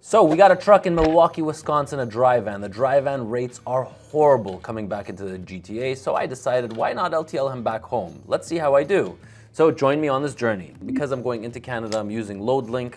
So we got a truck in Milwaukee, Wisconsin, a dry van. The dry van rates are horrible coming back into the GTA, so I decided why not LTL him back home? Let's see how I do. So join me on this journey. Because I'm going into Canada, I'm using LoadLink.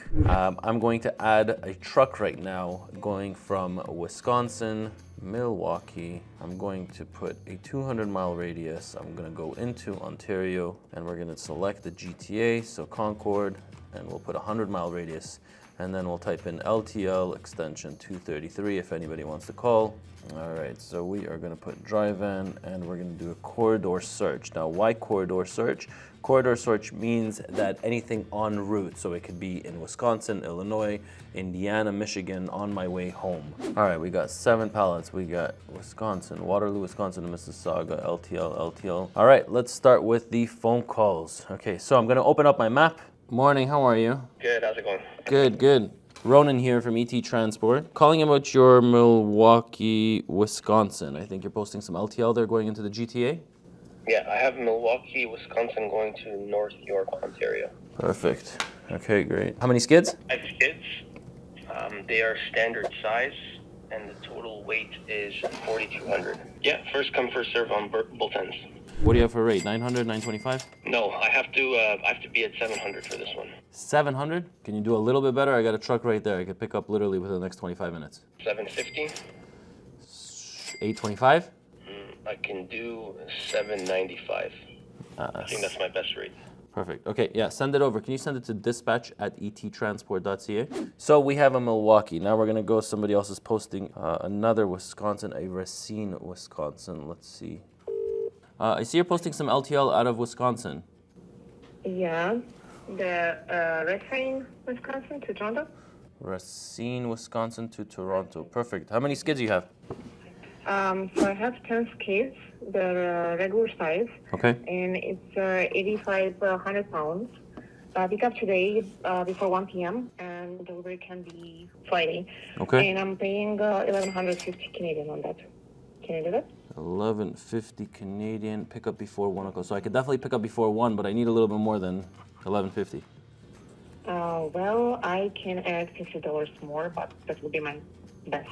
I'm going to add a truck right now going from Wisconsin, Milwaukee. I'm going to put a 200-mile radius. I'm going to go into Ontario, and we're going to select the GTA, so Concord, and we'll put a 100-mile radius. And then we'll type in LTL extension 233 if anybody wants to call. All right, so we are gonna put dry van and we're gonna do a corridor search. Now, why corridor search? Corridor search means that anything en route, so it could be in Wisconsin, Illinois, Indiana, Michigan, on my way home. All right, we got 7 pallets. We got Wisconsin, Waterloo, Wisconsin, Mississauga, LTL. All right, let's start with the phone calls. Okay, so I'm gonna open up my map. Morning, how are you? Good, how's it going? Good. Ronan here from ET Transport. Calling about your Milwaukee, Wisconsin. I think you're posting some LTL there going into the GTA? Yeah, I have Milwaukee, Wisconsin going to North York, Ontario. Perfect. Okay, great. How many skids? 5 skids. They are standard size, and the total weight is 4,200. Yeah, first come, first serve on Boltons. What do you have for rate? 900, 925? No, I have to be at 700 for this one. 700? Can you do a little bit better? I got a truck right there. I could pick up literally within the next 25 minutes. 750? 825? I can do 795. I think that's my best rate. Perfect. Okay, yeah, send it over. Can you send it to dispatch@ettransport.ca? So we have a Milwaukee. Now we're going to go, somebody else is posting another Wisconsin, a Racine, Wisconsin. Let's see. I see you're posting some LTL out of Wisconsin. Yeah, the Racine, Wisconsin to Toronto. Racine, Wisconsin to Toronto. Perfect. How many skids do you have? So I have 10 skids. They're regular size. Okay. And it's 8,500 pounds. Pick up today before 1 p.m. and delivery can be Friday. Okay. And I'm paying 1,150 Canadian on that. Can you do that? 1150 Canadian. Pick up before 1 o'clock. So I could definitely pick up before 1, but I need a little bit more than 1150. Well, I can add $50 more, but that would be my best.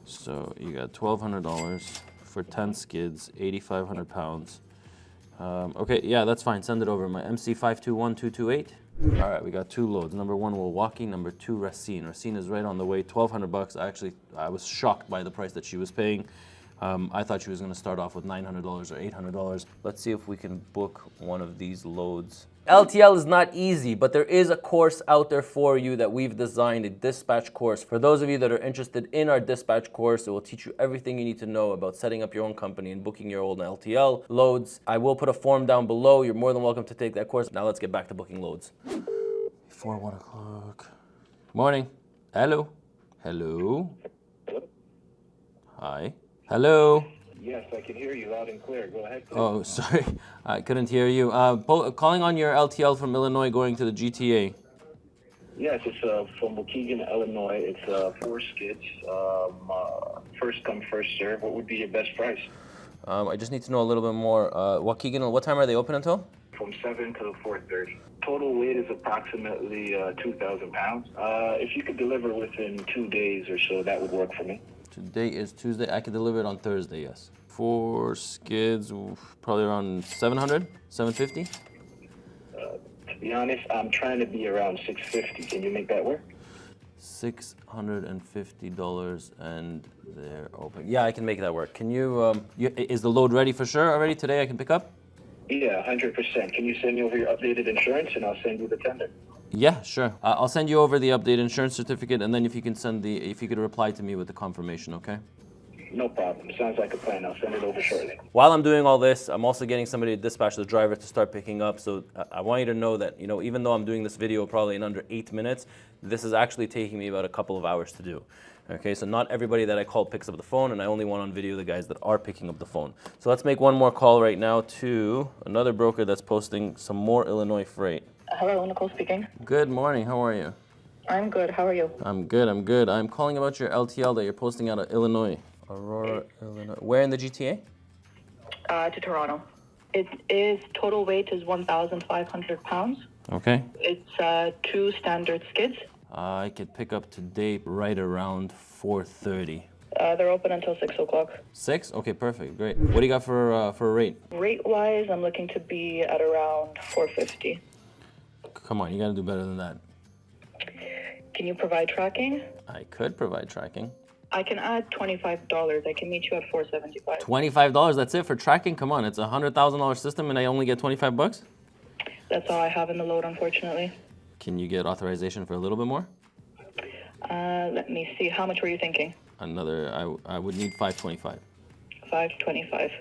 So you got $1,200 for 10 skids, 8,500 pounds. Okay, yeah, that's fine. Send it over. My MC521228. All right, we got 2 loads. Number 1, Milwaukee. Number 2, Racine. Racine is right on the way. $1,200. I was shocked by the price that she was paying. I thought she was going to start off with $900 or $800. Let's see if we can book one of these loads. LTL is not easy, but there is a course out there for you that we've designed, a dispatch course. For those of you that are interested in our dispatch course, it will teach you everything you need to know about setting up your own company and booking your own LTL loads. I will put a form down below. You're more than welcome to take that course. Now let's get back to booking loads. Before 1 o'clock. Morning. Hello. Hi. Hello. Yes, I can hear you loud and clear. Go ahead, please. Oh, sorry. I couldn't hear you. Calling on your LTL from Illinois going to the GTA. Yes, it's from Waukegan, Illinois. It's 4 skids. First come, first serve. What would be your best price? I just need to know a little bit more. Waukegan, what time are they open until? From 7 to 4:30. Total weight is approximately 2,000 pounds. If you could deliver within 2 days or so, that would work for me. Today is Tuesday. I can deliver it on Thursday, yes. 4 skids, probably around 700, 750. To be honest, I'm trying to be around 650. Can you make that work? $650 and they're open. Yeah, I can make that work. Can you, is the load ready for sure already today? I can pick up? Yeah, 100%. Can you send me over your updated insurance and I'll send you the tender? Yeah, sure. I'll send you over the updated insurance certificate, and then if you could reply to me with the confirmation, okay? No problem. Sounds like a plan. I'll send it over shortly. While I'm doing all this, I'm also getting somebody to dispatch the driver to start picking up. So I want you to know that, even though I'm doing this video probably in under 8 minutes, this is actually taking me about a couple of hours to do. Okay, so not everybody that I call picks up the phone, and I only want on video the guys that are picking up the phone. So let's make one more call right now to another broker that's posting some more Illinois freight. Hello, Nicole speaking. Good morning, how are you? I'm good. How are you? I'm good. I'm calling about your LTL that you're posting out of Illinois. Aurora, Illinois. Where in the GTA? To Toronto. It is, total weight is 1,500 pounds. Okay. It's 2 standard skids. I could pick up today right around 4:30. They're open until 6 o'clock. 6? Okay, perfect, great. What do you got for a rate? Rate-wise, I'm looking to be at around 450. Come on, you gotta do better than that. Can you provide tracking? I could provide tracking. I can add $25. I can meet you at 475. $25, that's it for tracking? Come on, it's a $100,000 system and I only get 25 bucks? That's all I have in the load, unfortunately. Can you get authorization for a little bit more? Let me see. How much were you thinking? I would need 525. 525.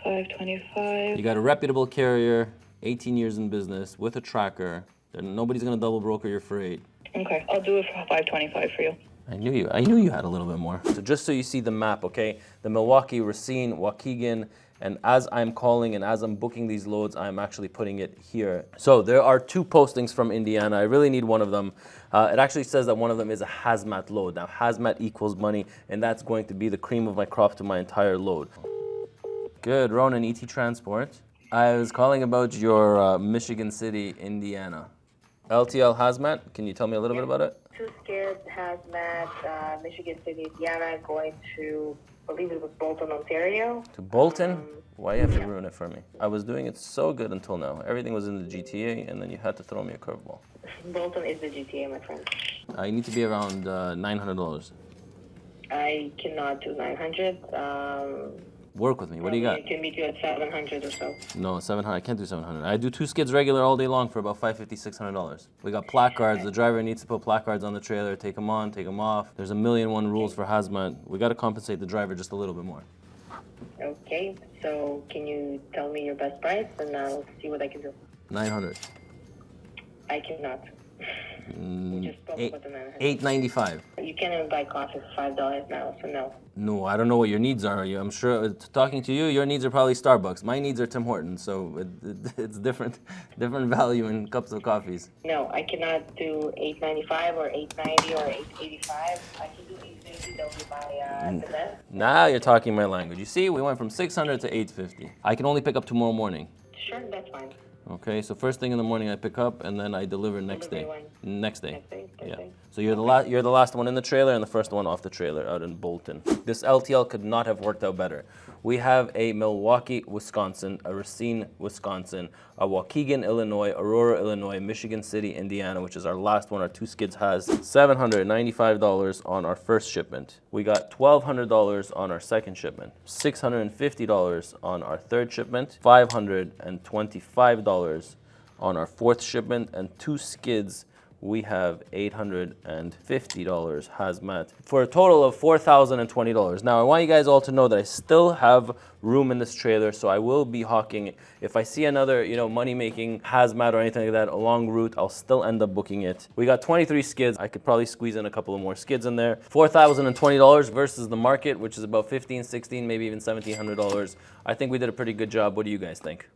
525. You got a reputable carrier, 18 years in business, with a tracker. Nobody's gonna double broker your freight. Okay, I'll do it for 525 for you. I knew you had a little bit more. So just so you see the map, okay? The Milwaukee, Racine, Waukegan, and as I'm calling and as I'm booking these loads, I'm actually putting it here. So there are 2 postings from Indiana. I really need one of them. It actually says that one of them is a hazmat load. Now, hazmat equals money, and that's going to be the cream of my crop to my entire load. Good, Ronan, ET Transport. I was calling about your Michigan City, Indiana. LTL Hazmat, can you tell me a little bit about it? 2 skids, Hazmat, Michigan City, Indiana, going to, I believe it was Bolton, Ontario. To Bolton? Why you have to ruin it for me? I was doing it so good until now. Everything was in the GTA, and then you had to throw me a curveball. Bolton is the GTA, my friend. I need to be around $900. I cannot do 900. Work with me. What do you got? I can meet you at 700 or so. No, 700. I can't do 700. I do 2 skids regular all day long for about $550, $600. We got placards. The driver needs to put placards on the trailer. Take them on, take them off. There's a million one rules for hazmat. We got to compensate the driver just a little bit more. Okay, so can you tell me your best price and I'll see what I can do. 900. I cannot. You just spoke about the 900. $895. You can't even buy coffee for $5 now, so no. No, I don't know what your needs are. I'm sure, talking to you, your needs are probably Starbucks. My needs are Tim Hortons, so it's different value in cups of coffees. No, I cannot do $8.95 or $8.90 or $8.85. I can do $8.50. That would be my the best. Now you're talking my language. You see, we went from 600 to 850. I can only pick up tomorrow morning. Sure, that's fine. Okay, so first thing in the morning I pick up and then I deliver next day. Delivery Next day. Next day, Yeah. Thursday. So you're the last one in the trailer and the first one off the trailer out in Bolton. This LTL could not have worked out better. We have a Milwaukee, Wisconsin, a Racine, Wisconsin, a Waukegan, Illinois, Aurora, Illinois, Michigan City, Indiana, which is our last one. Our 2 skids has $795 on our first shipment. We got $1,200 on our second shipment, $650 on our third shipment, $525 on our fourth shipment, and 2 skids. We have $850 hazmat for a total of $4,020. Now, I want you guys all to know that I still have room in this trailer, so I will be hawking. If I see another, money-making hazmat or anything like that along route, I'll still end up booking it. We got 23 skids. I could probably squeeze in a couple of more skids in there. $4,020 versus the market, which is about $1,500, $1,600, maybe even $1,700. I think we did a pretty good job. What do you guys think?